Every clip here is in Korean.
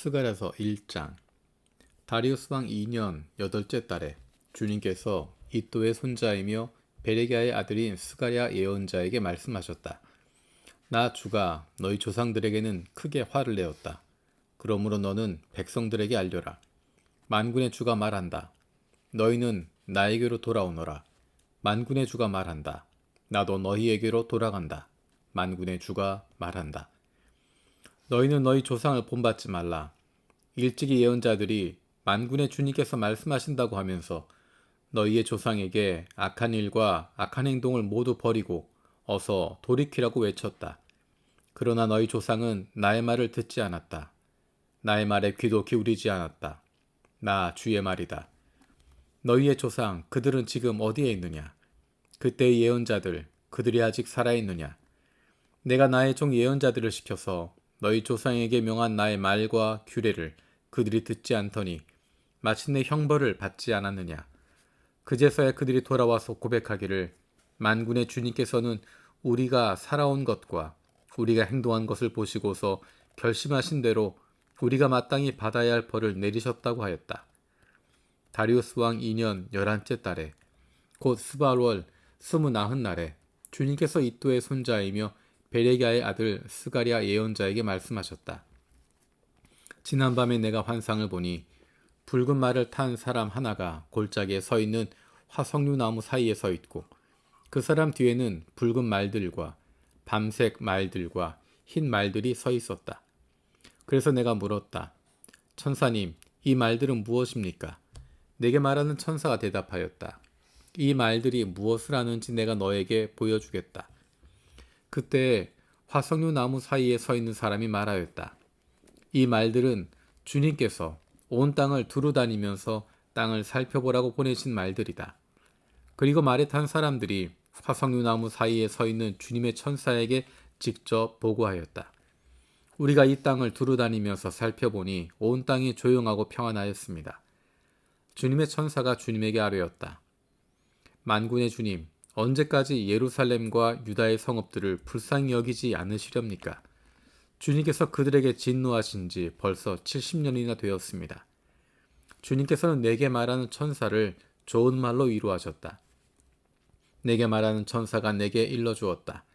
스가랴서 1장. 다리우스 왕 2년 8째 달에 주님께서 이또의 손자이며 베레기야의 아들인 스가랴 예언자에게 말씀하셨다. 나 주가 너희 조상들에게는 크게 화를 내었다. 그러므로 너는 백성들에게 알려라. 만군의 주가 말한다. 너희는 나에게로 돌아오너라. 만군의 주가 말한다. 나도 너희에게로 돌아간다. 만군의 주가 말한다. 너희는 너희 조상을 본받지 말라. 일찍이 예언자들이 만군의 주님께서 말씀하신다고 하면서 너희의 조상에게 악한 일과 악한 행동을 모두 버리고 어서 돌이키라고 외쳤다. 그러나 너희 조상은 나의 말을 듣지 않았다. 나의 말에 귀도 기울이지 않았다. 나 주의 말이다. 너희의 조상 그들은 지금 어디에 있느냐? 그때의 예언자들 그들이 아직 살아있느냐? 내가 나의 종 예언자들을 시켜서 너희 조상에게 명한 나의 말과 규례를 그들이 듣지 않더니 마침내 형벌을 받지 않았느냐? 그제서야 그들이 돌아와서 고백하기를 만군의 주님께서는 우리가 살아온 것과 우리가 행동한 것을 보시고서 결심하신 대로 우리가 마땅히 받아야 할 벌을 내리셨다고 하였다. 다리우스 왕 2년 11째 달에 곧 스바월 29날에 주님께서 이또의 손자이며 베레기야의 아들 스가랴 예언자에게 말씀하셨다. 지난밤에 내가 환상을 보니 붉은 말을 탄 사람 하나가 골짜기에 서 있는 화석류 나무 사이에 서 있고 그 사람 뒤에는 붉은 말들과 밤색 말들과 흰 말들이 서 있었다. 그래서 내가 물었다. 천사님, 이 말들은 무엇입니까? 내게 말하는 천사가 대답하였다. 이 말들이 무엇을 하는지 내가 너에게 보여주겠다. 그때 화석류 나무 사이에 서 있는 사람이 말하였다. 이 말들은 주님께서 온 땅을 두루 다니면서 땅을 살펴보라고 보내신 말들이다. 그리고 말에 탄 사람들이 화석류 나무 사이에 서 있는 주님의 천사에게 직접 보고하였다. 우리가 이 땅을 두루 다니면서 살펴보니 온 땅이 조용하고 평안하였습니다. 주님의 천사가 주님에게 아뢰었다. 만군의 주님, 언제까지 예루살렘과 유다의 성읍들을 불쌍히 여기지 않으시렵니까? 주님께서 그들에게 진노하신 지 벌써 70년이나 되었습니다. 주님께서는 내게 말하는 천사를 좋은 말로 위로하셨다. 내게 말하는 천사가 내게 일러주었다.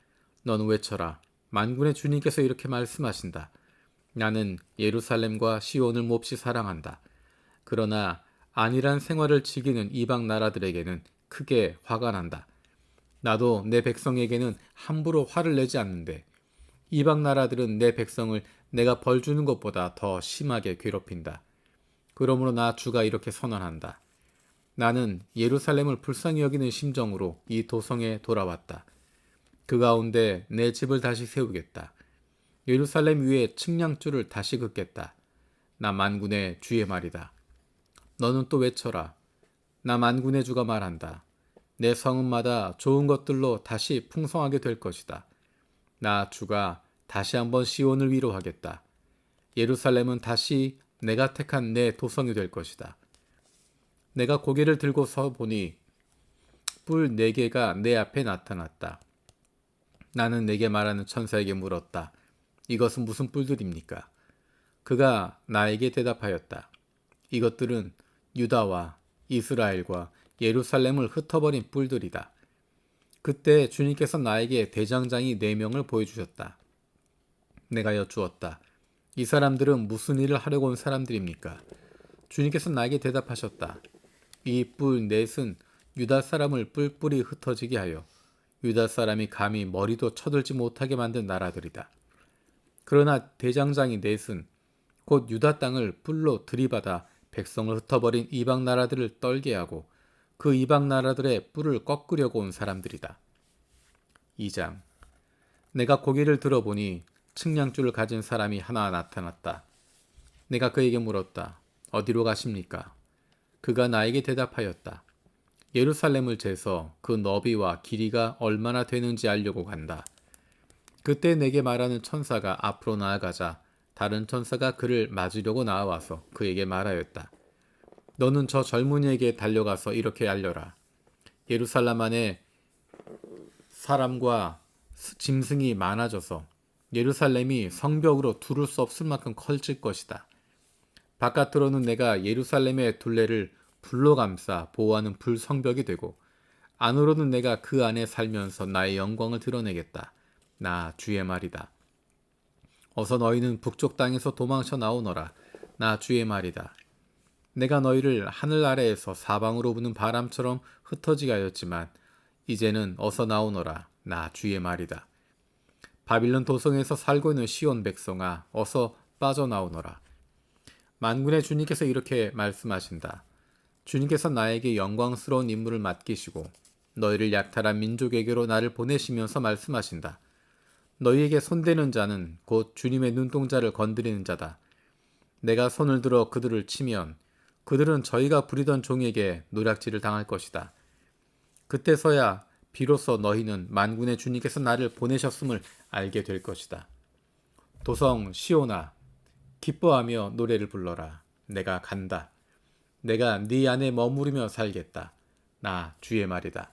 너는 외쳐라. 만군의 주님께서 이렇게 말씀하신다. 나는 예루살렘과 시온을 몹시 사랑한다. 그러나 안일한 생활을 즐기는 이방 나라들에게는 크게 화가 난다. 나도 내 백성에게는 함부로 화를 내지 않는데 이방 나라들은 내 백성을 내가 벌 주는 것보다 더 심하게 괴롭힌다. 그러므로 나 주가 이렇게 선언한다. 나는 예루살렘을 불쌍히 여기는 심정으로 이 도성에 돌아왔다. 그 가운데 내 집을 다시 세우겠다. 예루살렘 위에 측량줄을 다시 긋겠다. 나 만군의 주의 말이다. 너는 또 외쳐라. 나 만군의 주가 말한다. 내 성읍마다 좋은 것들로 다시 풍성하게 될 것이다. 나 주가 다시 한번 시온을 위로하겠다. 예루살렘은 다시 내가 택한 내 도성이 될 것이다. 내가 고개를 들고 서 보니 뿔 4개가 내 앞에 나타났다. 나는 내게 말하는 천사에게 물었다. 이것은 무슨 뿔들입니까? 그가 나에게 대답하였다. 이것들은 유다와 이스라엘과 예루살렘을 흩어버린 뿔들이다. 그때 주님께서 나에게 대장장이 4명을 보여주셨다. 내가 여쭈었다. 이 사람들은 무슨 일을 하려고 온 사람들입니까? 주님께서 나에게 대답하셨다. 이 뿔 넷은 유다 사람을 뿔뿔이 흩어지게 하여 유다 사람이 감히 머리도 쳐들지 못하게 만든 나라들이다. 그러나 대장장이 넷은 곧 유다 땅을 뿔로 들이받아 백성을 흩어버린 이방 나라들을 떨게 하고 그 이방 나라들의 뿔을 꺾으려고 온 사람들이다. 2장. 내가 고개를 들어보니 측량줄을 가진 사람이 하나 나타났다. 내가 그에게 물었다. 어디로 가십니까? 그가 나에게 대답하였다. 예루살렘을 재서 그 너비와 길이가 얼마나 되는지 알려고 간다. 그때 내게 말하는 천사가 앞으로 나아가자 다른 천사가 그를 맞으려고 나와서 그에게 말하였다. 너는 저 젊은이에게 달려가서 이렇게 알려라. 예루살렘 안에 사람과 짐승이 많아져서 예루살렘이 성벽으로 두를 수 없을 만큼 커질 것이다. 바깥으로는 내가 예루살렘의 둘레를 불로 감싸 보호하는 불성벽이 되고 안으로는 내가 그 안에 살면서 나의 영광을 드러내겠다. 나 주의 말이다. 어서 너희는 북쪽 땅에서 도망쳐 나오너라. 나 주의 말이다. 내가 너희를 하늘 아래에서 사방으로 부는 바람처럼 흩어지게 하였지만 이제는 어서 나오너라. 나 주의 말이다. 바빌론 도성에서 살고 있는 시온 백성아, 어서 빠져나오너라. 만군의 주님께서 이렇게 말씀하신다. 주님께서 나에게 영광스러운 임무를 맡기시고 너희를 약탈한 민족에게로 나를 보내시면서 말씀하신다. 너희에게 손대는 자는 곧 주님의 눈동자를 건드리는 자다. 내가 손을 들어 그들을 치면 그들은 저희가 부리던 종에게 노략질을 당할 것이다. 그때서야 비로소 너희는 만군의 주님께서 나를 보내셨음을 알게 될 것이다. 도성 시온아, 기뻐하며 노래를 불러라. 내가 간다. 내가 네 안에 머무르며 살겠다. 나 주의 말이다.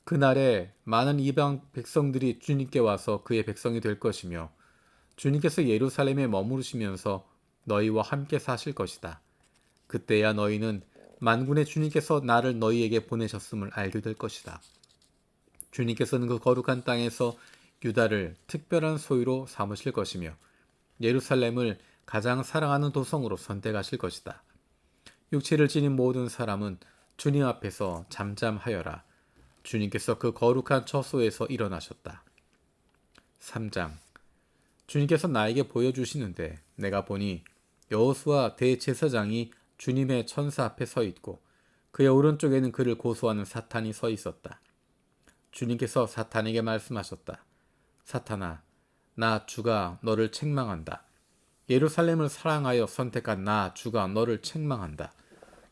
그날에 많은 이방 백성들이 주님께 와서 그의 백성이 될 것이며 주님께서 예루살렘에 머무르시면서 너희와 함께 사실 것이다. 그때야 너희는 만군의 주님께서 나를 너희에게 보내셨음을 알게 될 것이다. 주님께서는 그 거룩한 땅에서 유다를 특별한 소유로 삼으실 것이며 예루살렘을 가장 사랑하는 도성으로 선택하실 것이다. 육체를 지닌 모든 사람은 주님 앞에서 잠잠하여라. 주님께서 그 거룩한 처소에서 일어나셨다. 3장. 주님께서 나에게 보여주시는데 내가 보니 여호수아 대제사장이 주님의 천사 앞에 서 있고 그의 오른쪽에는 그를 고소하는 사탄이 서 있었다. 주님께서 사탄에게 말씀하셨다. 사탄아, 나 주가 너를 책망한다. 예루살렘을 사랑하여 선택한 나 주가 너를 책망한다.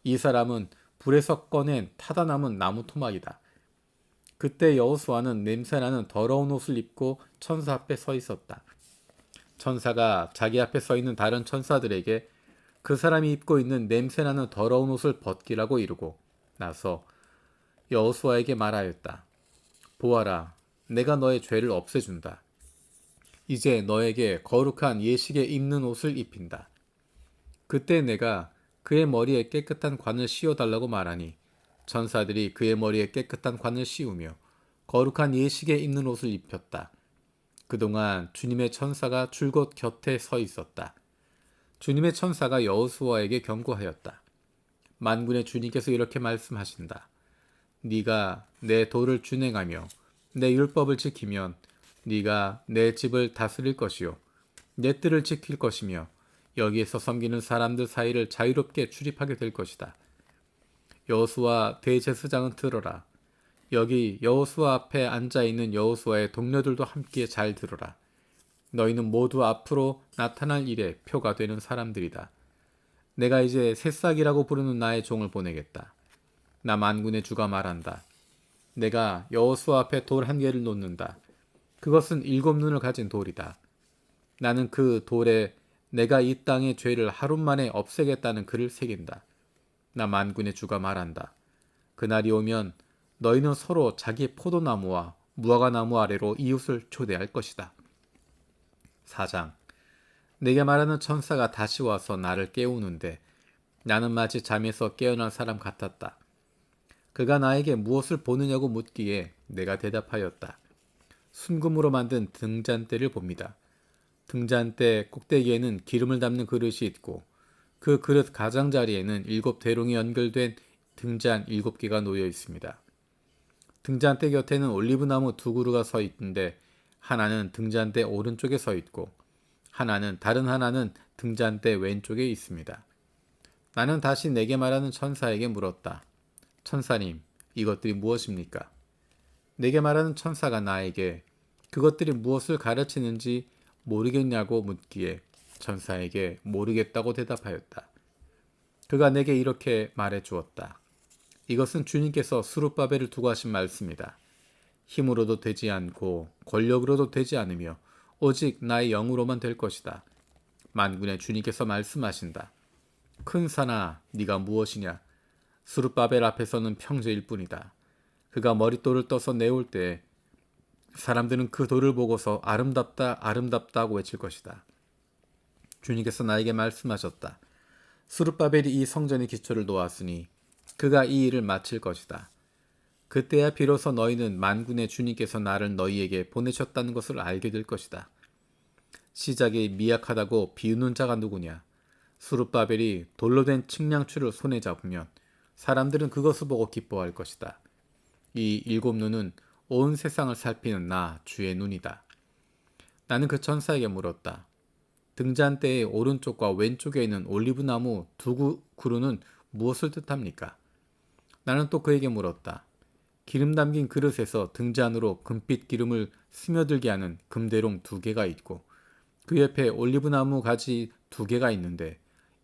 이 사람은 불에서 꺼낸 타다 남은 나무 토막이다. 그때 여호수아는 냄새나는 더러운 옷을 입고 천사 앞에 서 있었다. 천사가 자기 앞에 서 있는 다른 천사들에게 그 사람이 입고 있는 냄새나는 더러운 옷을 벗기라고 이르고 나서 여호수아에게 말하였다. 보아라, 내가 너의 죄를 없애준다. 이제 너에게 거룩한 예식에 입는 옷을 입힌다. 그때 내가 그의 머리에 깨끗한 관을 씌워달라고 말하니 천사들이 그의 머리에 깨끗한 관을 씌우며 거룩한 예식에 입는 옷을 입혔다. 그동안 주님의 천사가 줄곧 곁에 서 있었다. 주님의 천사가 여호수아에게 경고하였다. 만군의 주님께서 이렇게 말씀하신다. 네가 내 도를 준행하며 내 율법을 지키면 네가 내 집을 다스릴 것이요 내 뜰을 지킬 것이며 여기에서 섬기는 사람들 사이를 자유롭게 출입하게 될 것이다. 여호수아 대제사장은 들어라. 여기 여호수아 앞에 앉아있는 여호수아의 동료들도 함께 잘 들어라. 너희는 모두 앞으로 나타날 일에 표가 되는 사람들이다. 내가 이제 새싹이라고 부르는 나의 종을 보내겠다. 나 만군의 주가 말한다. 내가 여호수아 앞에 돌 한 개를 놓는다. 그것은 7 눈을 가진 돌이다. 나는 그 돌에 내가 이 땅의 죄를 하루 만에 없애겠다는 글을 새긴다. 나 만군의 주가 말한다. 그날이 오면 너희는 서로 자기 포도나무와 무화과나무 아래로 이웃을 초대할 것이다. 4장. 내게 말하는 천사가 다시 와서 나를 깨우는데 나는 마치 잠에서 깨어난 사람 같았다. 그가 나에게 무엇을 보느냐고 묻기에 내가 대답하였다. 순금으로 만든 등잔대를 봅니다. 등잔대 꼭대기에는 기름을 담는 그릇이 있고 그 그릇 가장자리에는 7 대롱이 연결된 등잔 7개가 놓여 있습니다. 등잔대 곁에는 올리브나무 2 그루가 서 있는데 하나는 등잔대 오른쪽에 서 있고 다른 하나는 등잔대 왼쪽에 있습니다. 나는 다시 내게 말하는 천사에게 물었다. 천사님, 이것들이 무엇입니까? 내게 말하는 천사가 나에게 그것들이 무엇을 가르치는지 모르겠냐고 묻기에 천사에게 모르겠다고 대답하였다. 그가 내게 이렇게 말해 주었다. 이것은 주님께서 스룹바벨을 두고 하신 말씀이다. 힘으로도 되지 않고 권력으로도 되지 않으며 오직 나의 영으로만 될 것이다. 만군의 주님께서 말씀하신다. 큰 산아, 네가 무엇이냐? 스룹바벨 앞에서는 평죄일 뿐이다. 그가 머릿돌을 떠서 내올 때 사람들은 그 돌을 보고서 아름답다 아름답다 하고 외칠 것이다. 주님께서 나에게 말씀하셨다. 수룹바벨이 이 성전의 기초를 놓았으니 그가 이 일을 마칠 것이다. 그때야 비로소 너희는 만군의 주님께서 나를 너희에게 보내셨다는 것을 알게 될 것이다. 시작이 미약하다고 비웃는 자가 누구냐? 수룹바벨이 돌로 된 측량추를 손에 잡으면 사람들은 그것을 보고 기뻐할 것이다. 이 일곱 눈은 온 세상을 살피는 나 주의 눈이다. 나는 그 천사에게 물었다. 등잔대의 오른쪽과 왼쪽에 있는 올리브나무 두 그루는 무엇을 뜻합니까? 나는 또 그에게 물었다. 기름 담긴 그릇에서 등잔으로 금빛 기름을 스며들게 하는 금대롱 2개가 있고 그 옆에 올리브나무 가지 2개가 있는데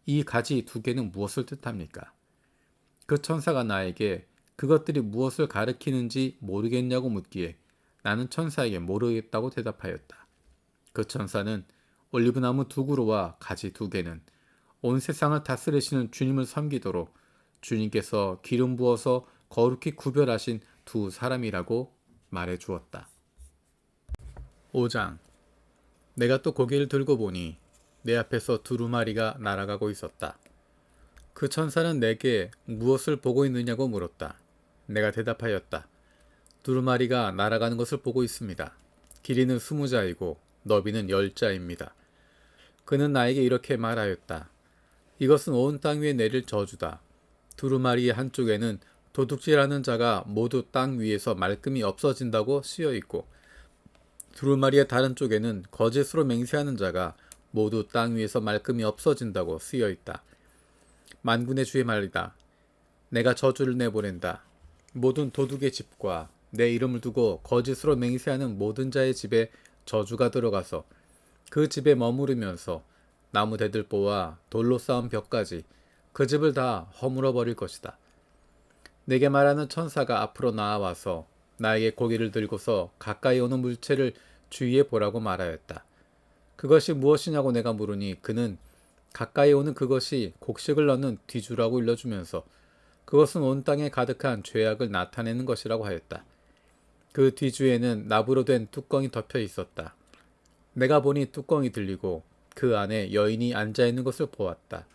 이 가지 2개는 무엇을 뜻합니까? 그 천사가 나에게 그것들이 무엇을 가리키는지 모르겠냐고 묻기에 나는 천사에게 모르겠다고 대답하였다. 그 천사는 올리브나무 2그루와 가지 2개는 온 세상을 다스리시는 주님을 섬기도록 주님께서 기름 부어서 거룩히 구별하신 두 사람이라고 말해 주었다. 5장. 내가 또 고개를 들고 보니 내 앞에서 두루마리가 날아가고 있었다. 그 천사는 내게 무엇을 보고 있느냐고 물었다. 내가 대답하였다. 두루마리가 날아가는 것을 보고 있습니다. 길이는 20자이고 너비는 10자입니다. 그는 나에게 이렇게 말하였다. 이것은 온 땅 위에 내릴 저주다. 두루마리의 한쪽에는 도둑질하는 자가 모두 땅 위에서 말끔히 없어진다고 쓰여 있고 두루마리의 다른 쪽에는 거짓으로 맹세하는 자가 모두 땅 위에서 말끔히 없어진다고 쓰여 있다. 만군의 주의 말이다. 내가 저주를 내보낸다. 모든 도둑의 집과 내 이름을 두고 거짓으로 맹세하는 모든 자의 집에 저주가 들어가서 그 집에 머무르면서 나무 대들보와 돌로 쌓은 벽까지 그 집을 다 허물어 버릴 것이다. 내게 말하는 천사가 앞으로 나아와서 나에게 고개를 들고서 가까이 오는 물체를 주위에 보라고 말하였다. 그것이 무엇이냐고 내가 물으니 그는 가까이 오는 그것이 곡식을 넣는 뒤주라고 일러주면서 그것은 온 땅에 가득한 죄악을 나타내는 것이라고 하였다. 그 뒤주에는 나무로 된 뚜껑이 덮여 있었다. 내가 보니 뚜껑이 들리고 그 안에 여인이 앉아있는 것을 보았다.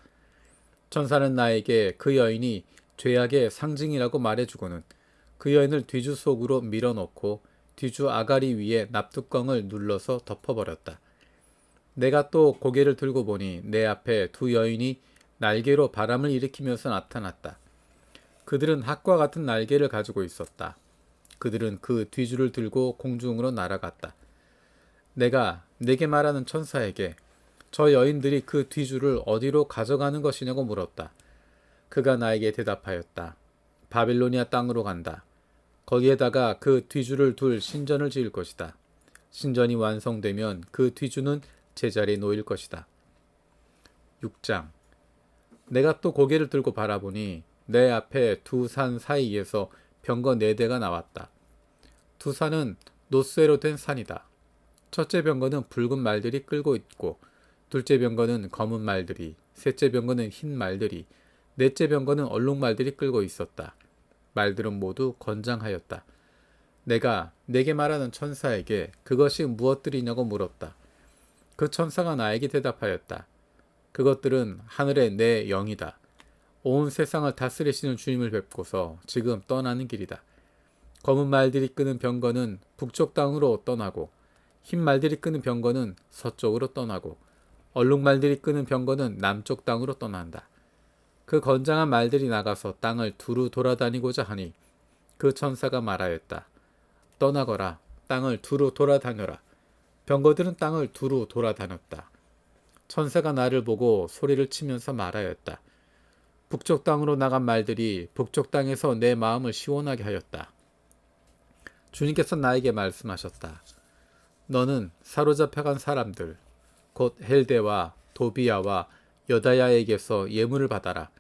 천사는 나에게 그 여인이 죄악의 상징이라고 말해주고는 그 여인을 뒤주 속으로 밀어넣고 뒤주 아가리 위에 납뚜껑을 눌러서 덮어버렸다. 내가 또 고개를 들고 보니 내 앞에 두 여인이 날개로 바람을 일으키면서 나타났다. 그들은 학과 같은 날개를 가지고 있었다. 그들은 그 뒤주를 들고 공중으로 날아갔다. 내가 내게 말하는 천사에게 저 여인들이 그 뒤주를 어디로 가져가는 것이냐고 물었다. 그가 나에게 대답하였다. 바빌로니아 땅으로 간다. 거기에다가 그 뒤주를 둘 신전을 지을 것이다. 신전이 완성되면 그 뒤주는 제자리에 놓일 것이다. 6장. 내가 또 고개를 들고 바라보니 내 앞에 두 산 사이에서 병거 4대가 나왔다. 두 산은 노쇠로 된 산이다. 첫째 병거는 붉은 말들이 끌고 있고 둘째 병거는 검은 말들이, 셋째 병거는 흰 말들이, 넷째 병거는 얼룩말들이 끌고 있었다. 말들은 모두 건장하였다. 내가 내게 말하는 천사에게 그것이 무엇들이냐고 물었다. 그 천사가 나에게 대답하였다. 그것들은 하늘의 내 영이다. 온 세상을 다스리시는 주님을 뵙고서 지금 떠나는 길이다. 검은 말들이 끄는 병거는 북쪽 땅으로 떠나고 흰 말들이 끄는 병거는 서쪽으로 떠나고 얼룩말들이 끄는 병거는 남쪽 땅으로 떠난다. 그 건장한 말들이 나가서 땅을 두루 돌아다니고자 하니 그 천사가 말하였다. 떠나거라. 땅을 두루 돌아다녀라. 병거들은 땅을 두루 돌아다녔다. 천사가 나를 보고 소리를 치면서 말하였다. 북쪽 땅으로 나간 말들이 북쪽 땅에서 내 마음을 시원하게 하였다. 주님께서 나에게 말씀하셨다. 너는 사로잡혀간 사람들, 곧 헬데와 도비야와 여다야에게서 예물을 받아라.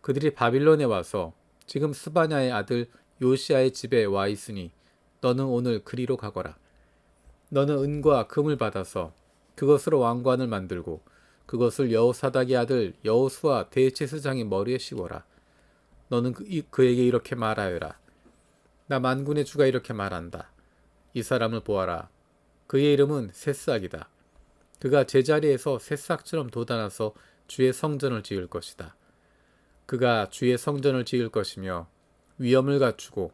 그들이 바빌론에 와서 지금 스바냐의 아들 요시아의 집에 와 있으니 너는 오늘 그리로 가거라. 너는 은과 금을 받아서 그것으로 왕관을 만들고 그것을 여호사닥의 아들 여호수아 대제사장의 머리에 씌워라. 너는 그에게 이렇게 말하여라. 나 만군의 주가 이렇게 말한다. 이 사람을 보아라. 그의 이름은 새싹이다. 그가 제자리에서 새싹처럼 돋아나서 주의 성전을 지을 것이다. 그가 주의 성전을 지을 것이며 위엄을 갖추고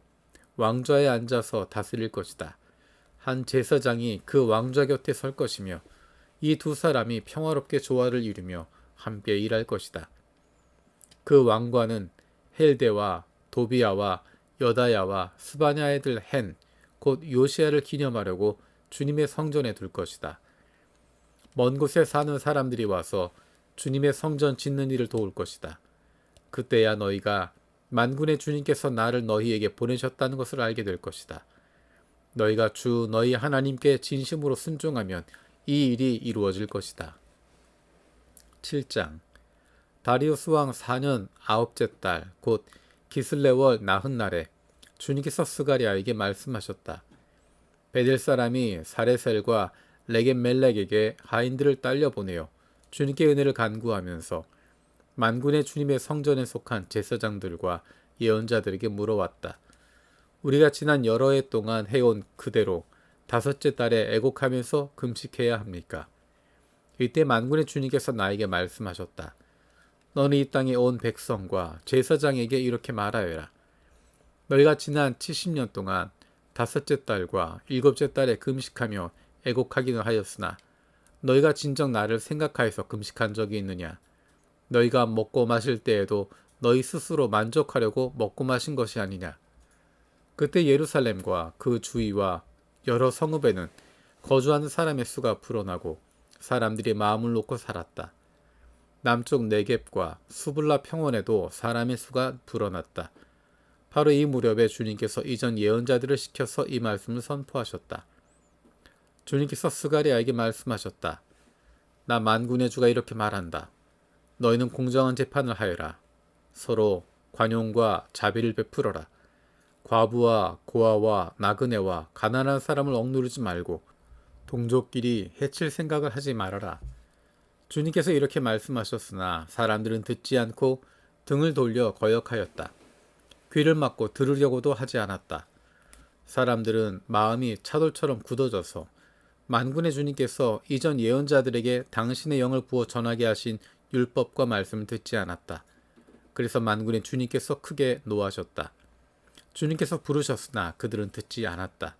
왕좌에 앉아서 다스릴 것이다. 한 제사장이 그 왕좌 곁에 설 것이며 이 두 사람이 평화롭게 조화를 이루며 함께 일할 것이다. 그 왕관은 헬데와 도비야와 여다야와 스바냐 애들 헨, 곧 요시야를 기념하려고 주님의 성전에 둘 것이다. 먼 곳에 사는 사람들이 와서 주님의 성전 짓는 일을 도울 것이다. 그때야 너희가 만군의 주님께서 나를 너희에게 보내셨다는 것을 알게 될 것이다. 너희가 주 너희 하나님께 진심으로 순종하면 이 일이 이루어질 것이다. 7장. 다리우스 왕 4년 9째 달 곧 기슬레월 나흔날에 주님께서 스가랴에게 말씀하셨다. 베델 사람이 사레셀과 레겜멜렉에게 하인들을 딸려 보내어 주님께 은혜를 간구하면서 만군의 주님의 성전에 속한 제사장들과 예언자들에게 물어왔다. 우리가 지난 여러 해 동안 해온 그대로 5째 달에 애곡하면서 금식해야 합니까? 이때 만군의 주님께서 나에게 말씀하셨다. 너는 이 땅에 온 백성과 제사장에게 이렇게 말하여라. 너희가 지난 70년 동안 5째 달과 7째 달에 금식하며 애곡하기는 하였으나 너희가 진정 나를 생각하여서 금식한 적이 있느냐? 너희가 먹고 마실 때에도 너희 스스로 만족하려고 먹고 마신 것이 아니냐? 그때 예루살렘과 그 주위와 여러 성읍에는 거주하는 사람의 수가 불어나고 사람들이 마음을 놓고 살았다. 남쪽 네겝과 수블라 평원에도 사람의 수가 불어났다. 바로 이 무렵에 주님께서 이전 예언자들을 시켜서 이 말씀을 선포하셨다. 주님께서 스가랴에게 말씀하셨다. 나 만군의 주가 이렇게 말한다. 너희는 공정한 재판을 하여라. 서로 관용과 자비를 베풀어라. 과부와 고아와 나그네와 가난한 사람을 억누르지 말고 동족끼리 해칠 생각을 하지 말아라. 주님께서 이렇게 말씀하셨으나 사람들은 듣지 않고 등을 돌려 거역하였다. 귀를 막고 들으려고도 하지 않았다. 사람들은 마음이 차돌처럼 굳어져서 만군의 주님께서 이전 예언자들에게 당신의 영을 부어 전하게 하신 율법과 말씀을 듣지 않았다. 그래서 만군의 주님께서 크게 노하셨다. 주님께서 부르셨으나 그들은 듣지 않았다.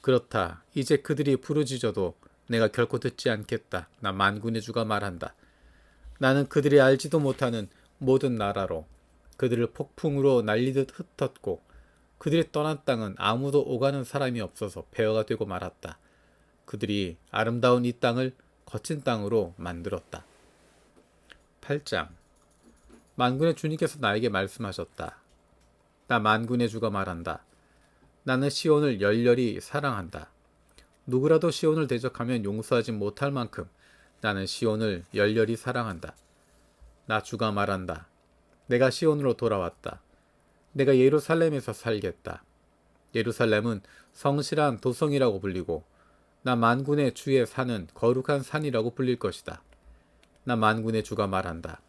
그렇다. 이제 그들이 부르짖어도 내가 결코 듣지 않겠다. 나 만군의 주가 말한다. 나는 그들이 알지도 못하는 모든 나라로 그들을 폭풍으로 날리듯 흩었고 그들이 떠난 땅은 아무도 오가는 사람이 없어서 폐허가 되고 말았다. 그들이 아름다운 이 땅을 거친 땅으로 만들었다. 8장. 만군의 주님께서 나에게 말씀하셨다. 나 만군의 주가 말한다. 나는 시온을 열렬히 사랑한다. 누구라도 시온을 대적하면 용서하지 못할 만큼 나는 시온을 열렬히 사랑한다. 나 주가 말한다. 내가 시온으로 돌아왔다. 내가 예루살렘에서 살겠다. 예루살렘은 성실한 도성이라고 불리고 나 만군의 주의 산은 거룩한 산이라고 불릴 것이다. 나 만군의 주가 말한다.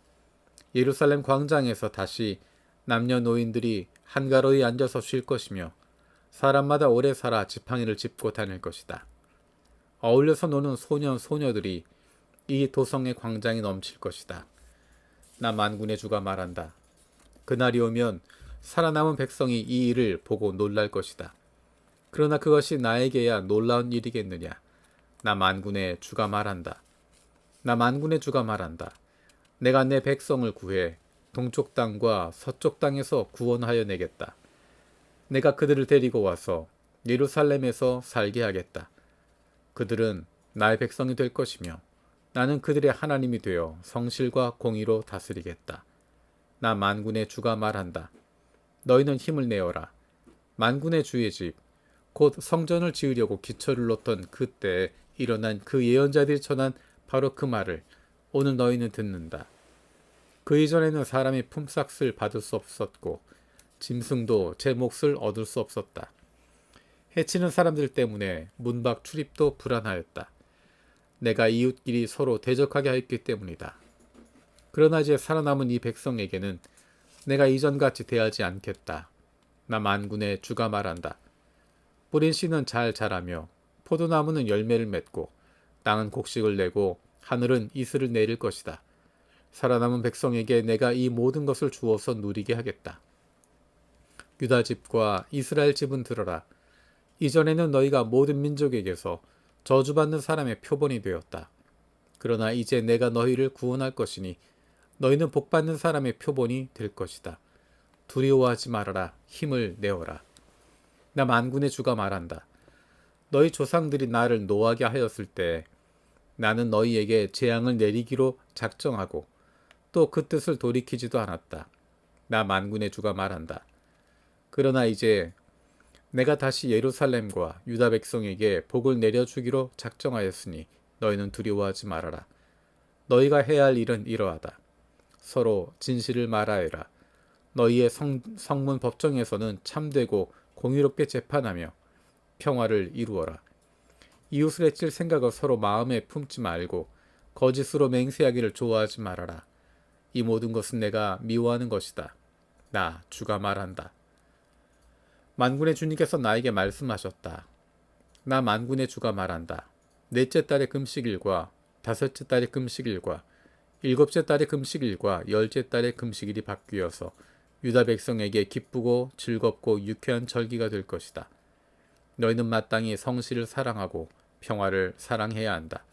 예루살렘 광장에서 다시 남녀노인들이 한가로이 앉아서 쉴 것이며 사람마다 오래 살아 지팡이를 짚고 다닐 것이다. 어울려서 노는 소년 소녀들이 이 도성의 광장이 넘칠 것이다. 나 만군의 주가 말한다. 그날이 오면 살아남은 백성이 이 일을 보고 놀랄 것이다. 그러나 그것이 나에게야 놀라운 일이겠느냐. 나 만군의 주가 말한다. 나 만군의 주가 말한다. 내가 내 백성을 구해 동쪽 땅과 서쪽 땅에서 구원하여 내겠다. 내가 그들을 데리고 와서 예루살렘에서 살게 하겠다. 그들은 나의 백성이 될 것이며 나는 그들의 하나님이 되어 성실과 공의로 다스리겠다. 나 만군의 주가 말한다. 너희는 힘을 내어라. 만군의 주의 집, 곧 성전을 지으려고 기초를 놓던 그때에 일어난 그 예언자들이 전한 바로 그 말을 오늘 너희는 듣는다. 그 이전에는 사람이 품삯을 받을 수 없었고 짐승도 제 몫을 얻을 수 없었다. 해치는 사람들 때문에 문 밖 출입도 불안하였다. 내가 이웃끼리 서로 대적하게 하였기 때문이다. 그러나 이제 살아남은 이 백성에게는 내가 이전같이 대하지 않겠다. 나 만군의 주가 말한다. 뿌린 씨는 잘 자라며 포도나무는 열매를 맺고 땅은 곡식을 내고 하늘은 이슬을 내릴 것이다. 살아남은 백성에게 내가 이 모든 것을 주어서 누리게 하겠다. 유다 집과 이스라엘 집은 들어라. 이전에는 너희가 모든 민족에게서 저주받는 사람의 표본이 되었다. 그러나 이제 내가 너희를 구원할 것이니 너희는 복받는 사람의 표본이 될 것이다. 두려워하지 말아라. 힘을 내어라. 나 만군의 주가 말한다. 너희 조상들이 나를 노하게 하였을 때 나는 너희에게 재앙을 내리기로 작정하고 또 그 뜻을 돌이키지도 않았다. 나 만군의 주가 말한다. 그러나 이제 내가 다시 예루살렘과 유다 백성에게 복을 내려주기로 작정하였으니 너희는 두려워하지 말아라. 너희가 해야 할 일은 이러하다. 서로 진실을 말하여라. 너희의 성문 법정에서는 참되고 공의롭게 재판하며 평화를 이루어라. 이웃을 해칠 생각을 서로 마음에 품지 말고 거짓으로 맹세하기를 좋아하지 말아라. 이 모든 것은 내가 미워하는 것이다. 나 주가 말한다. 만군의 주님께서 나에게 말씀하셨다. 나 만군의 주가 말한다. 넷째 달의 금식일과 다섯째 달의 금식일과 일곱째 달의 금식일과 열째 달의 금식일이 바뀌어서 유다 백성에게 기쁘고 즐겁고 유쾌한 절기가 될 것이다. 너희는 마땅히 성실을 사랑하고 평화를 사랑해야 한다.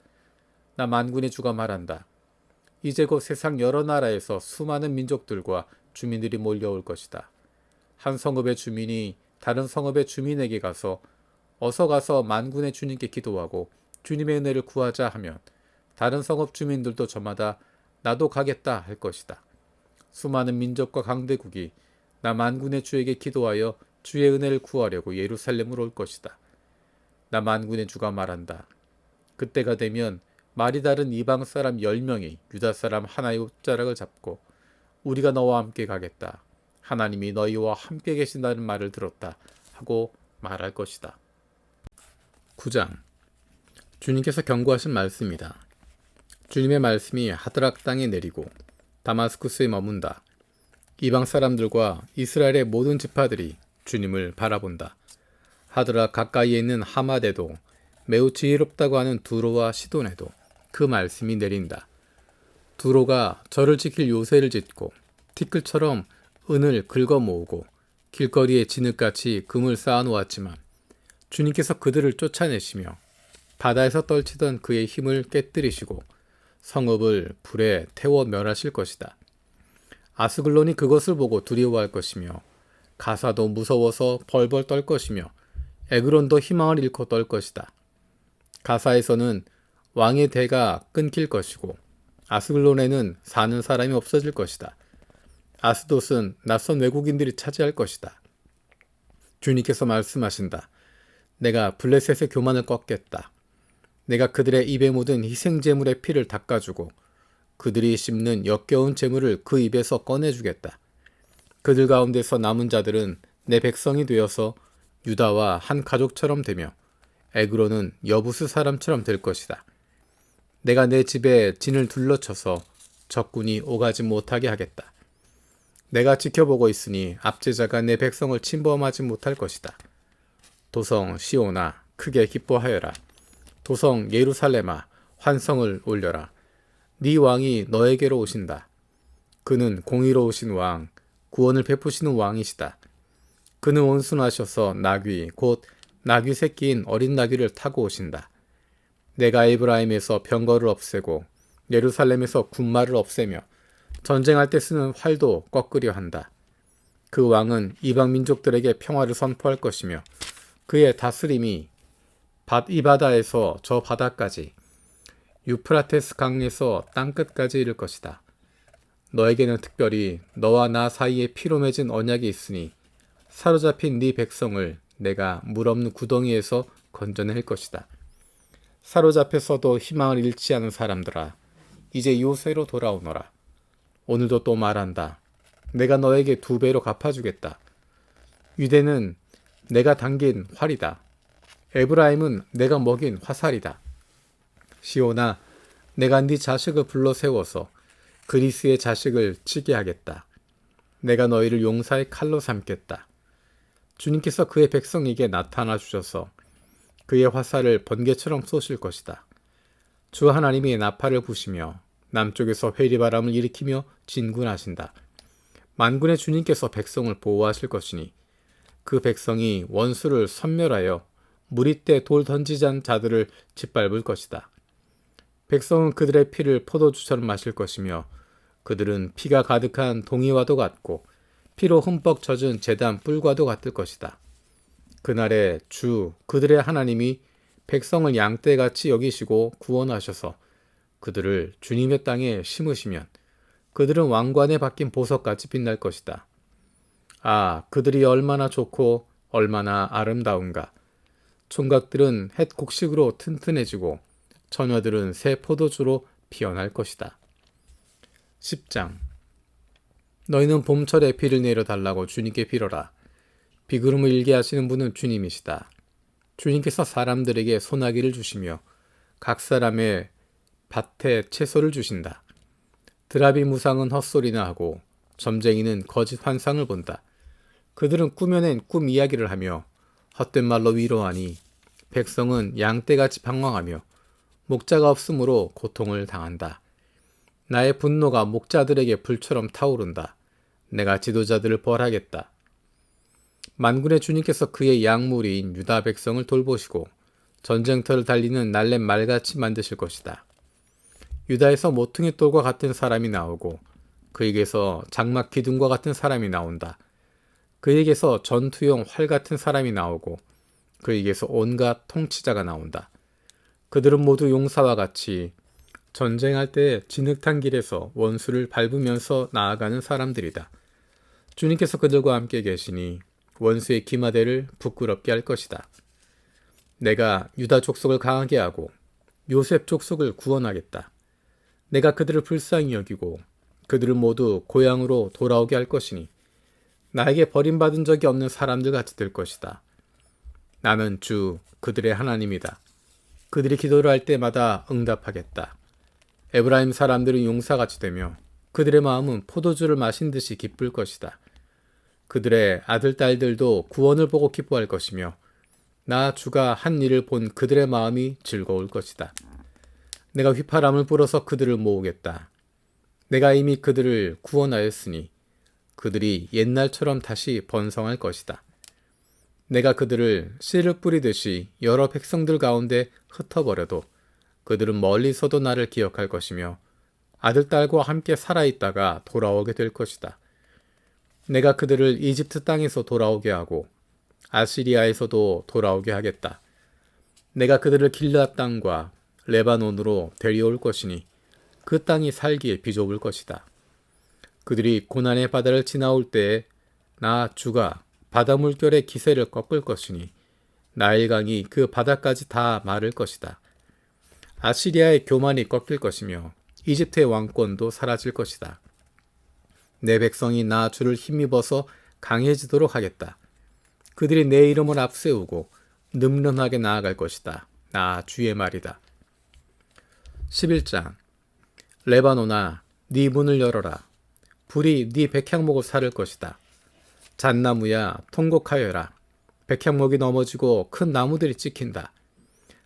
나 만군의 주가 말한다. 이제 곧 세상 여러 나라에서 수많은 민족들과 주민들이 몰려올 것이다. 한 성읍의 주민이 다른 성읍의 주민에게 가서 어서 가서 만군의 주님께 기도하고 주님의 은혜를 구하자 하면 다른 성읍 주민들도 저마다 나도 가겠다 할 것이다. 수많은 민족과 강대국이 나 만군의 주에게 기도하여 주의 은혜를 구하려고 예루살렘으로 올 것이다. 나 만군의 주가 말한다. 그때가 되면 말이 다른 이방 사람 10명이 유다 사람 하나의 옷자락을 잡고 우리가 너와 함께 가겠다. 하나님이 너희와 함께 계신다는 말을 들었다 하고 말할 것이다. 9장. 주님께서 경고하신 말씀이다. 주님의 말씀이 하드락 땅에 내리고 다마스쿠스에 머문다. 이방 사람들과 이스라엘의 모든 지파들이 주님을 바라본다. 하드락 가까이에 있는 하마데도 매우 지혜롭다고 하는 두로와 시돈에도 그 말씀이 내린다. 두로가 저를 지킬 요새를 짓고 티끌처럼 은을 긁어 모으고 길거리에 진흙같이 금을 쌓아 놓았지만 주님께서 그들을 쫓아내시며 바다에서 떨치던 그의 힘을 깨뜨리시고 성읍을 불에 태워 멸하실 것이다. 아스글론이 그것을 보고 두려워할 것이며 가사도 무서워서 벌벌 떨 것이며 에그론도 희망을 잃고 떨 것이다. 가사에서는 왕의 대가 끊길 것이고 아스글론에는 사는 사람이 없어질 것이다. 아스돗은 낯선 외국인들이 차지할 것이다. 주님께서 말씀하신다. 내가 블레셋의 교만을 꺾겠다. 내가 그들의 입에 묻은 희생제물의 피를 닦아주고 그들이 씹는 역겨운 제물을 그 입에서 꺼내주겠다. 그들 가운데서 남은 자들은 내 백성이 되어서 유다와 한 가족처럼 되며 에그론은 여부스 사람처럼 될 것이다. 내가 내 집에 진을 둘러쳐서 적군이 오가지 못하게 하겠다. 내가 지켜보고 있으니 압제자가 내 백성을 침범하지 못할 것이다. 도성 시온아 크게 기뻐하여라. 도성 예루살렘아 환성을 올려라. 네 왕이 너에게로 오신다. 그는 공의로우신 왕, 구원을 베푸시는 왕이시다. 그는 온순하셔서 나귀 곧 나귀 새끼인 어린 나귀를 타고 오신다. 내가 에브라임에서 병거를 없애고 예루살렘에서 군마를 없애며 전쟁할 때 쓰는 활도 꺾으려 한다. 그 왕은 이방 민족들에게 평화를 선포할 것이며 그의 다스림이 이 바다에서 저 바다까지 유프라테스 강에서 땅끝까지 이를 것이다. 너에게는 특별히 너와 나 사이에 피로 맺은 언약이 있으니 사로잡힌 네 백성을 내가 물 없는 구덩이에서 건져낼 것이다. 사로잡혀서도 희망을 잃지 않은 사람들아, 이제 요새로 돌아오너라. 오늘도 또 말한다. 내가 너에게 2배로 갚아주겠다. 유대는 내가 당긴 활이다. 에브라임은 내가 먹인 화살이다. 시온아, 내가 네 자식을 불러 세워서 그리스의 자식을 치게 하겠다. 내가 너희를 용사의 칼로 삼겠다. 주님께서 그의 백성에게 나타나 주셔서 그의 화살을 번개처럼 쏘실 것이다. 주 하나님이 나팔을 부시며 남쪽에서 회리바람을 일으키며 진군하신다. 만군의 주님께서 백성을 보호하실 것이니 그 백성이 원수를 섬멸하여 무리때 돌 던지잔 자들을 짓밟을 것이다. 백성은 그들의 피를 포도주처럼 마실 것이며 그들은 피가 가득한 동이와도 같고 피로 흠뻑 젖은 제단 뿔과도 같을 것이다. 그날에 주 그들의 하나님이 백성을 양떼같이 여기시고 구원하셔서 그들을 주님의 땅에 심으시면 그들은 왕관에 박힌 보석같이 빛날 것이다. 아, 그들이 얼마나 좋고 얼마나 아름다운가. 총각들은 햇 곡식으로 튼튼해지고 처녀들은 새 포도주로 피어날 것이다. 10장. 너희는 봄철에 비를 내려달라고 주님께 빌어라. 비구름을 일게 하시는 분은 주님이시다. 주님께서 사람들에게 소나기를 주시며 각 사람의 밭에 채소를 주신다. 드라비 무상은 헛소리나 하고 점쟁이는 거짓 환상을 본다. 그들은 꾸며낸 꿈 이야기를 하며 헛된 말로 위로하니 백성은 양떼같이 방황하며 목자가 없으므로 고통을 당한다. 나의 분노가 목자들에게 불처럼 타오른다. 내가 지도자들을 벌하겠다. 만군의 주님께서 그의 양무리인 유다 백성을 돌보시고 전쟁터를 달리는 날랜 말같이 만드실 것이다. 유다에서 모퉁이 돌과 같은 사람이 나오고 그에게서 장막 기둥과 같은 사람이 나온다. 그에게서 전투용 활 같은 사람이 나오고 그에게서 온갖 통치자가 나온다. 그들은 모두 용사와 같이 전쟁할 때 진흙탕 길에서 원수를 밟으면서 나아가는 사람들이다. 주님께서 그들과 함께 계시니 원수의 기마대를 부끄럽게 할 것이다. 내가 유다 족속을 강하게 하고 요셉 족속을 구원하겠다. 내가 그들을 불쌍히 여기고 그들을 모두 고향으로 돌아오게 할 것이니 나에게 버림받은 적이 없는 사람들 같이 될 것이다. 나는 주 그들의 하나님이다. 그들이 기도를 할 때마다 응답하겠다. 에브라임 사람들은 용사같이 되며 그들의 마음은 포도주를 마신 듯이 기쁠 것이다. 그들의 아들, 딸들도 구원을 보고 기뻐할 것이며 나 주가 한 일을 본 그들의 마음이 즐거울 것이다. 내가 휘파람을 불어서 그들을 모으겠다. 내가 이미 그들을 구원하였으니 그들이 옛날처럼 다시 번성할 것이다. 내가 그들을 씨를 뿌리듯이 여러 백성들 가운데 흩어버려도 그들은 멀리서도 나를 기억할 것이며 아들, 딸과 함께 살아있다가 돌아오게 될 것이다. 내가 그들을 이집트 땅에서 돌아오게 하고 아시리아에서도 돌아오게 하겠다. 내가 그들을 길앗 땅과 레바논으로 데려올 것이니 그 땅이 살기에 비좁을 것이다. 그들이 고난의 바다를 지나올 때에 나 주가 바다 물결의 기세를 꺾을 것이니 나일강이 그 바다까지 다 마를 것이다. 아시리아의 교만이 꺾일 것이며 이집트의 왕권도 사라질 것이다. 내 백성이 나 주를 힘입어서 강해지도록 하겠다. 그들이 내 이름을 앞세우고 늠름하게 나아갈 것이다. 나 주의 말이다. 11장. 레바논아, 네 문을 열어라. 불이 네 백향목을 사를 것이다. 잣나무야, 통곡하여라. 백향목이 넘어지고 큰 나무들이 찍힌다.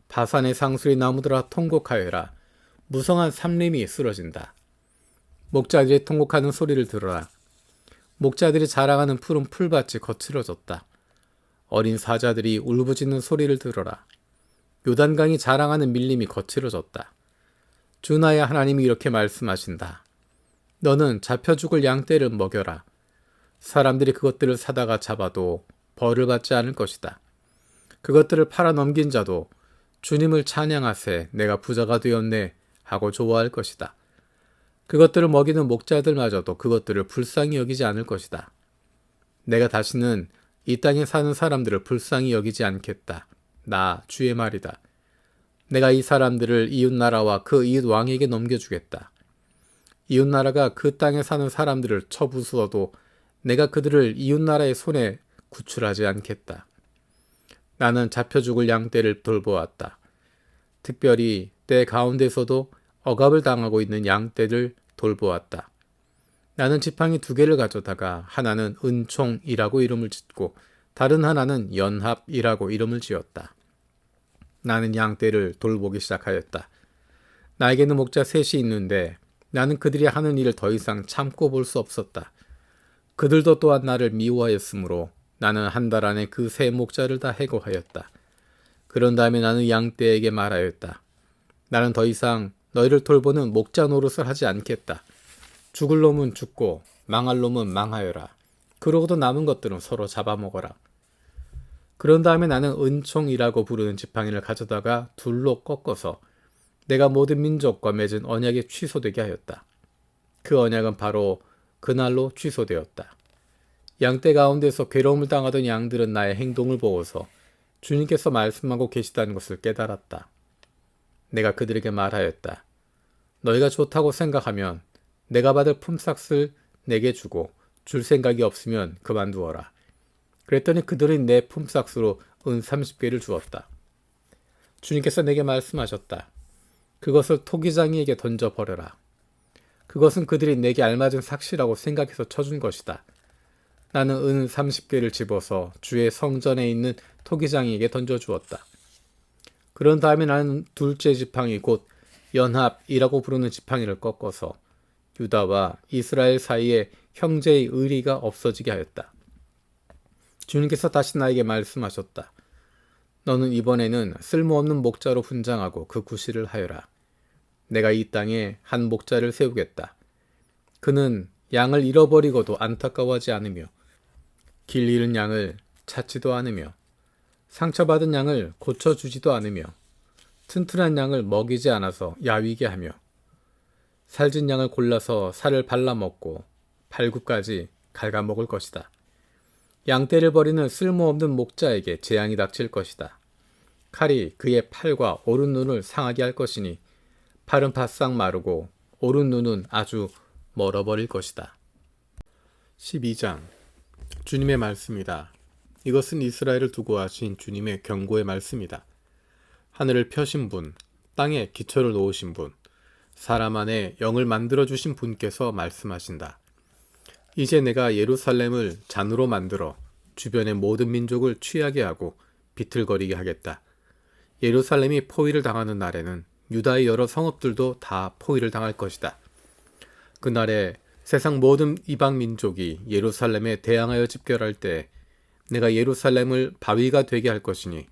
바산의 상수리 나무들아, 통곡하여라. 무성한 삼림이 쓰러진다. 목자들이 통곡하는 소리를 들어라. 목자들이 자랑하는 푸른 풀밭이 거칠어졌다. 어린 사자들이 울부짖는 소리를 들어라. 요단강이 자랑하는 밀림이 거칠어졌다. 주 나의 하나님이 이렇게 말씀하신다. 너는 잡혀 죽을 양떼를 먹여라. 사람들이 그것들을 사다가 잡아도 벌을 받지 않을 것이다. 그것들을 팔아 넘긴 자도 주님을 찬양하세 내가 부자가 되었네 하고 좋아할 것이다. 그것들을 먹이는 목자들마저도 그것들을 불쌍히 여기지 않을 것이다. 내가 다시는 이 땅에 사는 사람들을 불쌍히 여기지 않겠다. 나 주의 말이다. 내가 이 사람들을 이웃나라와 그 이웃왕에게 넘겨주겠다. 이웃나라가 그 땅에 사는 사람들을 쳐부수어도 내가 그들을 이웃나라의 손에 구출하지 않겠다. 나는 잡혀 죽을 양떼를 돌보았다. 특별히 때 가운데서도 억압을 당하고 있는 양떼를 돌보았다. 나는 지팡이 2개를 가져다가 하나는 은총이라고 이름을 짓고 다른 하나는 연합이라고 이름을 지었다. 나는 양떼를 돌보기 시작하였다. 나에게는 목자 3이 있는데 나는 그들이 하는 일을 더 이상 참고 볼 수 없었다. 그들도 또한 나를 미워하였으므로 나는 한 달 안에 그 세 목자를 다 해고하였다. 그런 다음에 나는 양떼에게 말하였다. 나는 더 이상 너희를 돌보는 목자 노릇을 하지 않겠다. 죽을 놈은 죽고 망할 놈은 망하여라. 그러고도 남은 것들은 서로 잡아먹어라. 그런 다음에 나는 은총이라고 부르는 지팡이를 가져다가 둘로 꺾어서 내가 모든 민족과 맺은 언약이 취소되게 하였다. 그 언약은 바로 그날로 취소되었다. 양떼 가운데서 괴로움을 당하던 양들은 나의 행동을 보고서 주님께서 말씀하고 계시다는 것을 깨달았다. 내가 그들에게 말하였다. 너희가 좋다고 생각하면 내가 받을 품삯을 내게 주고 줄 생각이 없으면 그만두어라. 그랬더니 그들은 내 품삯으로 은 30개를 주었다. 주님께서 내게 말씀하셨다. 그것을 토기장이에게 던져버려라. 그것은 그들이 내게 알맞은 삭시라고 생각해서 쳐준 것이다. 나는 은 30개를 집어서 주의 성전에 있는 토기장이에게 던져주었다. 그런 다음에 나는 둘째 지팡이 곧 연합이라고 부르는 지팡이를 꺾어서 유다와 이스라엘 사이에 형제의 의리가 없어지게 하였다. 주님께서 다시 나에게 말씀하셨다. 너는 이번에는 쓸모없는 목자로 분장하고 그 구실을 하여라. 내가 이 땅에 한 목자를 세우겠다. 그는 양을 잃어버리고도 안타까워하지 않으며 길 잃은 양을 찾지도 않으며 상처받은 양을 고쳐주지도 않으며 튼튼한 양을 먹이지 않아서 야위게 하며 살진 양을 골라서 살을 발라먹고 발굽까지 갉아먹을 것이다. 양떼를 버리는 쓸모없는 목자에게 재앙이 닥칠 것이다. 칼이 그의 팔과 오른 눈을 상하게 할 것이니 팔은 바싹 마르고 오른 눈은 아주 멀어버릴 것이다. 12장 주님의 말씀이다. 이것은 이스라엘을 두고 하신 주님의 경고의 말씀이다. 하늘을 펴신 분, 땅에 기초를 놓으신 분, 사람 안에 영을 만들어주신 분께서 말씀하신다. 이제 내가 예루살렘을 잔으로 만들어 주변의 모든 민족을 취하게 하고 비틀거리게 하겠다. 예루살렘이 포위를 당하는 날에는 유다의 여러 성읍들도 다 포위를 당할 것이다. 그날에 세상 모든 이방 민족이 예루살렘에 대항하여 집결할 때 내가 예루살렘을 바위가 되게 할 것이니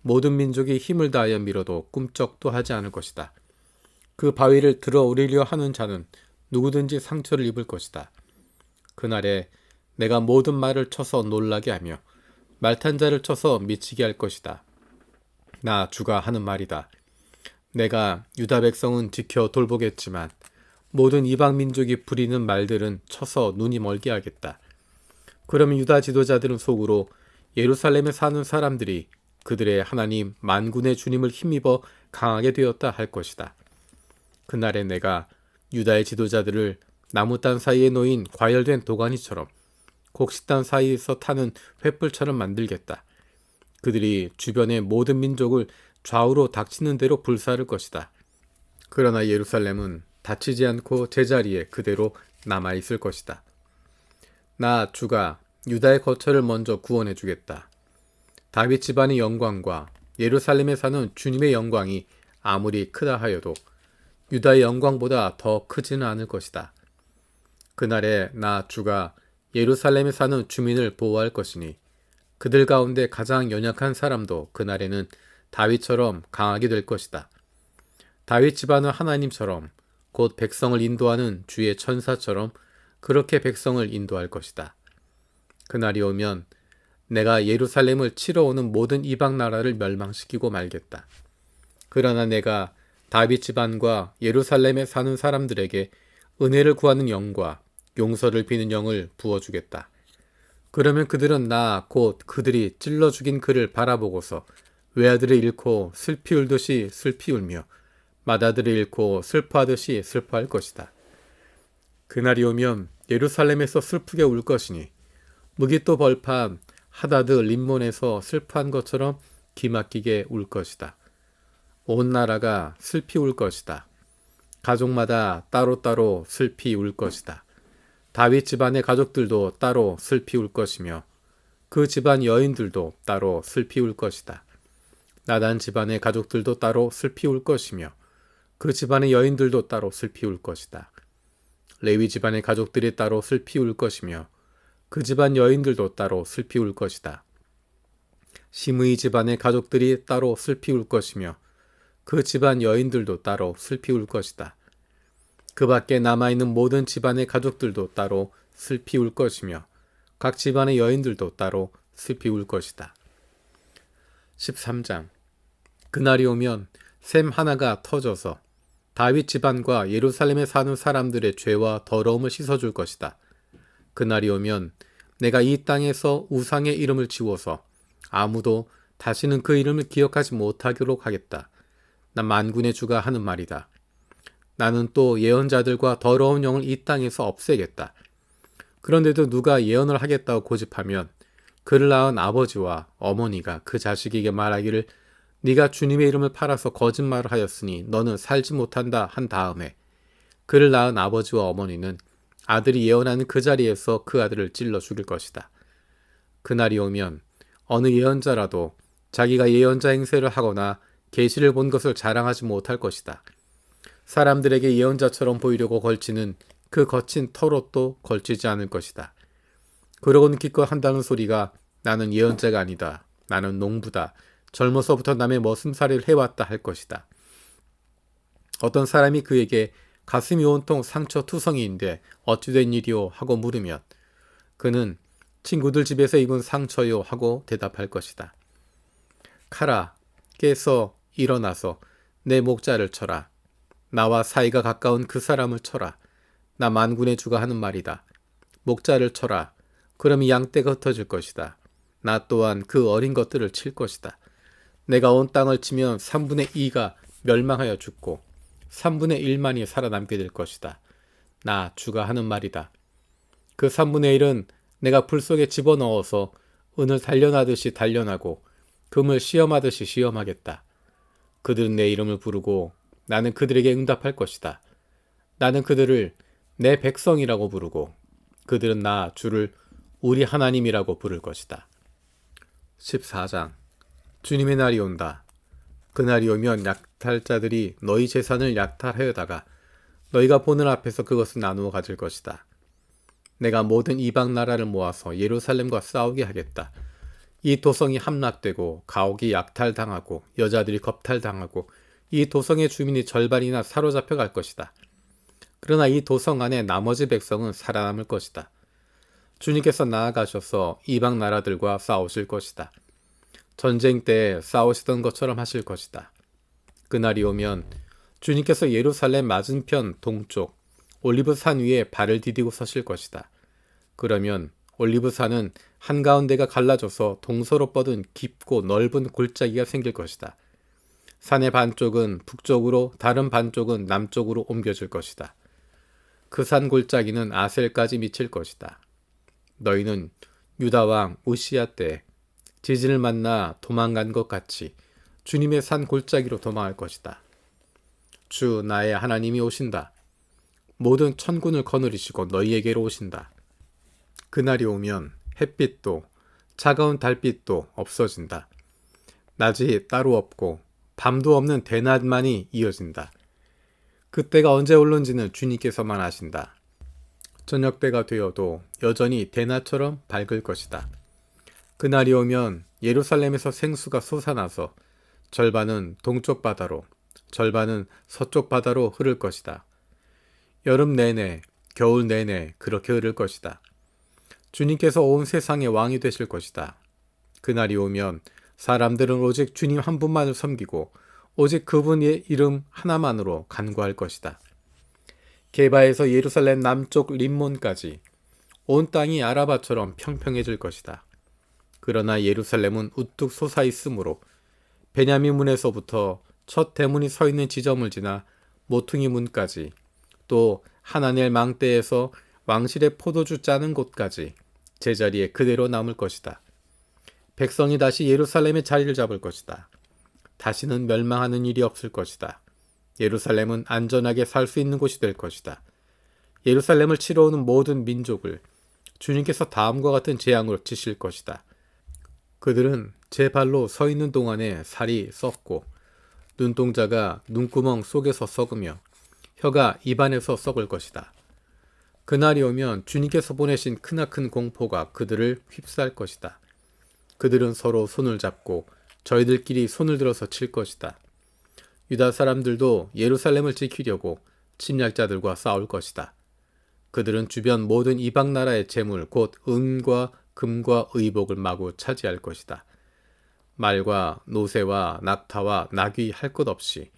모든 민족이 힘을 다하여 밀어도 꿈쩍도 하지 않을 것이다. 그 바위를 들어 올리려 하는 자는 누구든지 상처를 입을 것이다. 그날에 내가 모든 말을 쳐서 놀라게 하며 말탄 자를 쳐서 미치게 할 것이다. 나 주가 하는 말이다. 내가 유다 백성은 지켜 돌보겠지만 모든 이방 민족이 부리는 말들은 쳐서 눈이 멀게 하겠다. 그러면 유다 지도자들은 속으로 예루살렘에 사는 사람들이 그들의 하나님 만군의 주님을 힘입어 강하게 되었다 할 것이다. 그날에 내가 유다의 지도자들을 나무단 사이에 놓인 과열된 도가니처럼 곡식단 사이에서 타는 횃불처럼 만들겠다. 그들이 주변의 모든 민족을 좌우로 닥치는 대로 불사를 것이다. 그러나 예루살렘은 다치지 않고 제자리에 그대로 남아있을 것이다. 나 주가 유다의 거처를 먼저 구원해 주겠다. 다윗 집안의 영광과 예루살렘에 사는 주님의 영광이 아무리 크다 하여도 유다의 영광보다 더 크지는 않을 것이다. 그날에 나 주가 예루살렘에 사는 주민을 보호할 것이니 그들 가운데 가장 연약한 사람도 그날에는 다윗처럼 강하게 될 것이다. 다윗 집안은 하나님처럼 곧 백성을 인도하는 주의 천사처럼 그렇게 백성을 인도할 것이다. 그날이 오면 내가 예루살렘을 치러 오는 모든 이방 나라를 멸망시키고 말겠다. 그러나 내가 다윗 집안과 예루살렘에 사는 사람들에게 은혜를 구하는 영과 용서를 비는 영을 부어주겠다. 그러면 그들은 나 곧 그들이 찔러 죽인 그를 바라보고서 외아들을 잃고 슬피 울듯이 슬피 울며 맏아들을 잃고 슬퍼하듯이 슬퍼할 것이다. 그날이 오면 예루살렘에서 슬프게 울 것이니 무기또 벌판 하다드 림몬에서 슬퍼한 것처럼 기막히게 울 것이다. 온 나라가 슬피 울 것이다. 가족마다 따로따로 슬피 울 것이다. 다윗 집안의 가족들도 따로 슬피 울 것이며 그 집안 여인들도 따로 슬피 울 것이다. 나단 집안의 가족들도 따로 슬피 울 것이며 그 집안의 여인들도 따로 슬피 울 것이다. 레위 집안의 가족들이 따로 슬피 울 것이며 그 집안 여인들도 따로 슬피 울 것이다. 시므이 집안의 가족들이 따로 슬피 울 것이며 그 집안 여인들도 따로 슬피 울 것이다. 그 밖에 남아있는 모든 집안의 가족들도 따로 슬피 울 것이며 각 집안의 여인들도 따로 슬피 울 것이다. 13장. 그날이 오면 샘 하나가 터져서 다윗 집안과 예루살렘에 사는 사람들의 죄와 더러움을 씻어줄 것이다. 그날이 오면 내가 이 땅에서 우상의 이름을 지워서 아무도 다시는 그 이름을 기억하지 못하도록 하겠다. 난 만군의 주가 하는 말이다. 나는 또 예언자들과 더러운 영을 이 땅에서 없애겠다. 그런데도 누가 예언을 하겠다고 고집하면 그를 낳은 아버지와 어머니가 그 자식에게 말하기를 네가 주님의 이름을 팔아서 거짓말을 하였으니 너는 살지 못한다 한 다음에 그를 낳은 아버지와 어머니는 아들이 예언하는 그 자리에서 그 아들을 찔러 죽일 것이다. 그날이 오면 어느 예언자라도 자기가 예언자 행세를 하거나 계시를 본 것을 자랑하지 못할 것이다. 사람들에게 예언자처럼 보이려고 걸치는 그 거친 털옷도 걸치지 않을 것이다. 그러고는 기껏 한다는 소리가 나는 예언자가 아니다. 나는 농부다. 젊어서부터 남의 머슴살이를 해왔다 할 것이다. 어떤 사람이 그에게 가슴이 온통 상처투성이인데 어찌된 일이오 하고 물으면 그는 친구들 집에서 입은 상처요 하고 대답할 것이다. 카라, 깨서 일어나서 내 목자를 쳐라. 나와 사이가 가까운 그 사람을 쳐라. 나 만군의 주가 하는 말이다. 목자를 쳐라. 그럼 이 양떼가 흩어질 것이다. 나 또한 그 어린 것들을 칠 것이다. 내가 온 땅을 치면 3분의 2가 멸망하여 죽고 3분의 1만이 살아남게 될 것이다. 나 주가 하는 말이다. 그 3분의 1은 내가 불 속에 집어넣어서 은을 단련하듯이 단련하고 금을 시험하듯이 시험하겠다. 그들은 내 이름을 부르고 나는 그들에게 응답할 것이다. 나는 그들을 내 백성이라고 부르고 그들은 나 주를 우리 하나님이라고 부를 것이다. 14장. 주님의 날이 온다. 그날이 오면 약탈자들이 너희 재산을 약탈하여다가 너희가 보는 앞에서 그것을 나누어 가질 것이다. 내가 모든 이방 나라를 모아서 예루살렘과 싸우게 하겠다. 이 도성이 함락되고 가옥이 약탈당하고 여자들이 겁탈당하고 이 도성의 주민이 절반이나 사로잡혀 갈 것이다. 그러나 이 도성 안에 나머지 백성은 살아남을 것이다. 주님께서 나아가셔서 이방 나라들과 싸우실 것이다. 전쟁 때 싸우시던 것처럼 하실 것이다. 그날이 오면 주님께서 예루살렘 맞은편 동쪽 올리브산 위에 발을 디디고 서실 것이다. 그러면 올리브산은 한가운데가 갈라져서 동서로 뻗은 깊고 넓은 골짜기가 생길 것이다. 산의 반쪽은 북쪽으로 다른 반쪽은 남쪽으로 옮겨질 것이다. 그 산 골짜기는 아셀까지 미칠 것이다. 너희는 유다왕 우시야 때 지진을 만나 도망간 것 같이 주님의 산 골짜기로 도망할 것이다. 주 나의 하나님이 오신다. 모든 천군을 거느리시고 너희에게로 오신다. 그날이 오면 햇빛도 차가운 달빛도 없어진다. 낮이 따로 없고 밤도 없는 대낮만이 이어진다. 그때가 언제 올는지는 주님께서만 아신다. 저녁 때가 되어도 여전히 대낮처럼 밝을 것이다. 그날이 오면 예루살렘에서 생수가 솟아나서 절반은 동쪽 바다로 절반은 서쪽 바다로 흐를 것이다. 여름 내내 겨울 내내 그렇게 흐를 것이다. 주님께서 온 세상의 왕이 되실 것이다. 그날이 오면 사람들은 오직 주님 한 분만을 섬기고 오직 그분의 이름 하나만으로 간구할 것이다. 게바에서 예루살렘 남쪽 림몬까지 온 땅이 아라바처럼 평평해질 것이다. 그러나 예루살렘은 우뚝 솟아있으므로 베냐민 문에서부터 첫 대문이 서 있는 지점을 지나 모퉁이 문까지 또 하나넬 망대에서 왕실의 포도주 짜는 곳까지 제자리에 그대로 남을 것이다. 백성이 다시 예루살렘의 자리를 잡을 것이다. 다시는 멸망하는 일이 없을 것이다. 예루살렘은 안전하게 살 수 있는 곳이 될 것이다. 예루살렘을 치러 오는 모든 민족을 주님께서 다음과 같은 재앙으로 치실 것이다. 그들은 제 발로 서 있는 동안에 살이 썩고 눈동자가 눈구멍 속에서 썩으며 혀가 입안에서 썩을 것이다. 그날이 오면 주님께서 보내신 크나큰 공포가 그들을 휩싸을 것이다. 그들은 서로 손을 잡고 저희들끼리 손을 들어서 칠 것이다. 유다 사람들도 예루살렘을 지키려고 침략자들과 싸울 것이다. 그들은 주변 모든 이방 나라의 재물 곧 은과 금과 의복을 마구 차지할 것이다. 말과 노새와 낙타와 나귀 할 것 없이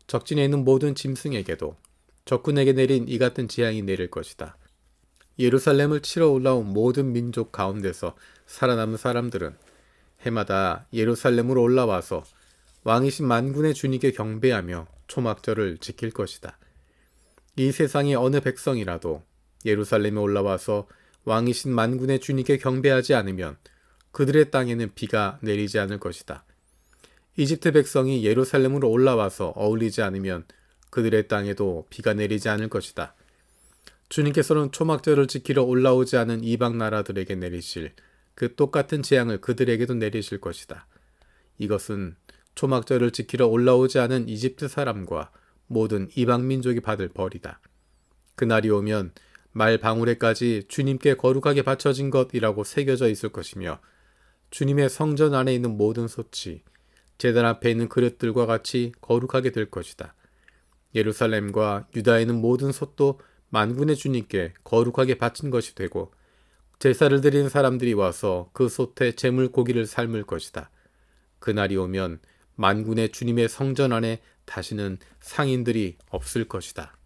적진에 있는 모든 짐승에게도 적군에게 내린 이 같은 재앙이 내릴 것이다. 예루살렘을 치러 올라온 모든 민족 가운데서 살아남은 사람들은 해마다 예루살렘으로 올라와서 왕이신 만군의 주님께 경배하며 초막절을 지킬 것이다. 이 세상의 어느 백성이라도 예루살렘에 올라와서 왕이신 만군의 주님께 경배하지 않으면 그들의 땅에는 비가 내리지 않을 것이다. 이집트 백성이 예루살렘으로 올라와서 어울리지 않으면 그들의 땅에도 비가 내리지 않을 것이다. 주님께서는 초막절을 지키러 올라오지 않은 이방 나라들에게 내리실 그 똑같은 재앙을 그들에게도 내리실 것이다. 이것은 초막절을 지키러 올라오지 않은 이집트 사람과 모든 이방 민족이 받을 벌이다. 그날이 오면 말 방울에까지 주님께 거룩하게 바쳐진 것이라고 새겨져 있을 것이며 주님의 성전 안에 있는 모든 솥이 제단 앞에 있는 그릇들과 같이 거룩하게 될 것이다. 예루살렘과 유다에 있는 모든 솥도 만군의 주님께 거룩하게 바친 것이 되고 제사를 드리는 사람들이 와서 그 솥에 제물 고기를 삶을 것이다. 그날이 오면 만군의 주님의 성전 안에 다시는 상인들이 없을 것이다.